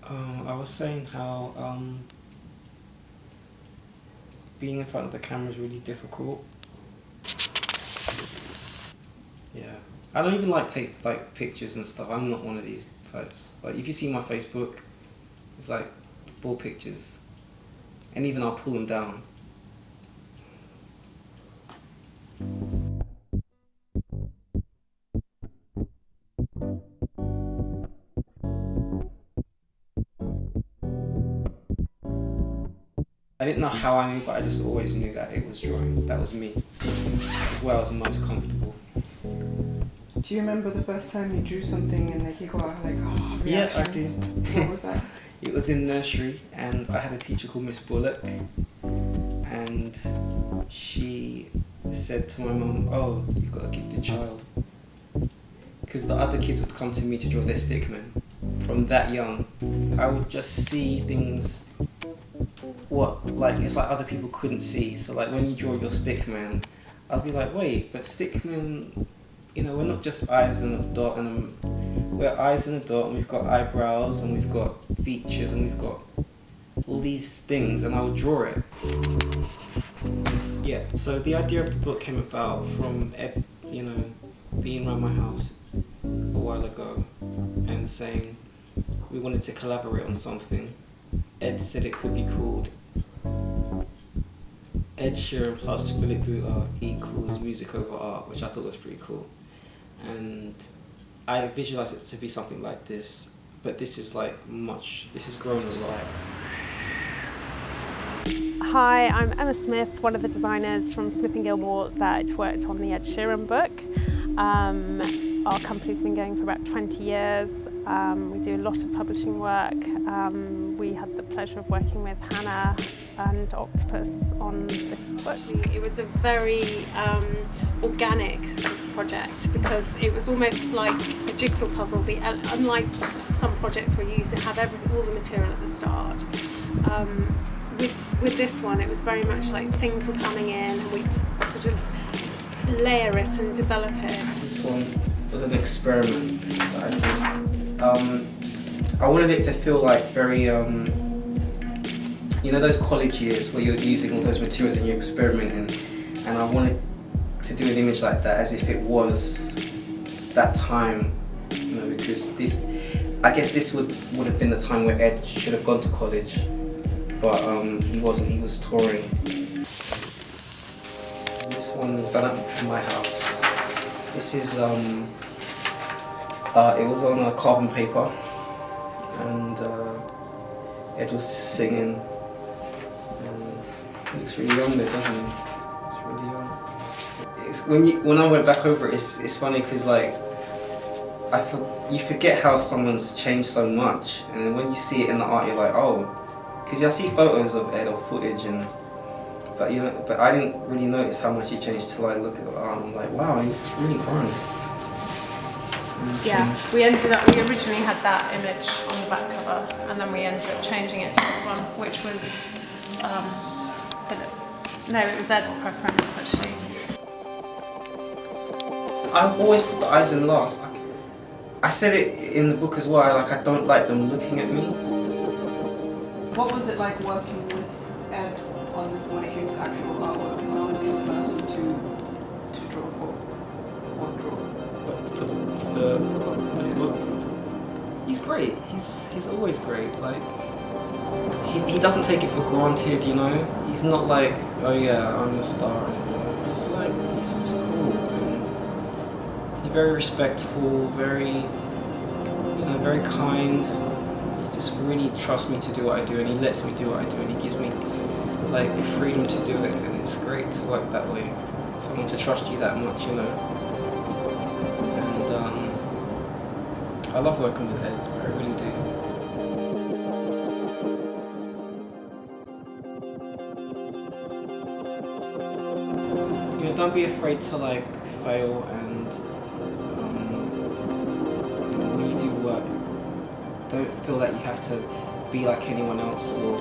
I was saying how being in front of the camera is really difficult. Yeah, I don't even take pictures and stuff. I'm not one of these types. Like if you see my Facebook, it's like 4 pictures, and even I'll pull them down. I didn't know how I knew, but I just always knew that it was drawing. That was me. It was where I was most comfortable. Do you remember the first time you drew something and you got reaction? Yeah, I do. What was that? It was in nursery, and I had a teacher called Miss Bullock, and she said to my mum, "Oh, you've got a gifted child." Because the other kids would come to me to draw their stickmen. From that young, I would just see things it's like other people couldn't see. So like when you draw your stickman, I'd be like, wait, but stickmen, we're not just eyes and a dot, and we're eyes and a dot, and we've got eyebrows, and we've got features, and we've got all these things, and I would draw it. Yeah, so the idea of the book came about from Ed, being around my house a while ago and saying we wanted to collaborate on something. Ed said it could be called Ed Sheeran plus Phillipa Butaha equals music over art, which I thought was pretty cool. And I visualized it to be something like this, but this is this has grown a lot. Hi, I'm Emma Smith, one of the designers from Smith & Gilmore that worked on the Ed Sheeran book. Our company's been going for about 20 years. We do a lot of publishing work. We had the pleasure of working with Hannah and Octopus on this book. It was a very organic sort of project because it was almost like a jigsaw puzzle. Unlike some projects where you have all the material at the start, with this one it was very much like things were coming in and we'd sort of layer it and develop it. This one was an experiment that I did. I wanted it to feel like very, those college years where you're using all those materials and you're experimenting, and I wanted to do an image like that as if it was that time, because I guess this would have been the time where Ed should have gone to college, but he wasn't, he was touring. This one was done at my house. This is, it was on a carbon paper, and Ed was singing. It looks really young there, doesn't it? It's really young. When I went back over it, it's funny because you forget how someone's changed so much, and then when you see it in the art, you're like, oh, because I see photos of Ed or footage, but I didn't really notice how much he changed till I look at the art and I'm like, wow, he's really grown. Yeah, we originally had that image on the back cover, and then we ended up changing it to this one, which was Philip's. No, it was Ed's preference actually. I've always put the eyes in last. I said it in the book as well, I don't like them looking at me. What was it like working with Ed on this when it came to actual artwork? How was he as a person to draw for? What draw? He's great. He's always great. He doesn't take it for granted, He's not like, oh yeah, I'm a star anymore. He's just cool. And he's very respectful, very kind. He just really trusts me to do what I do, and he lets me do what I do, and he gives me freedom to do it, and it's great to work that way. Someone to trust you that much, And I love working with Ed. I really do. Don't be afraid to fail, and when you do work, don't feel that you have to be like anyone else, or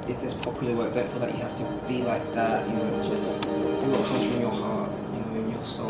if there's popular work, don't feel that you have to be like that. Just do what comes from your heart, in your soul.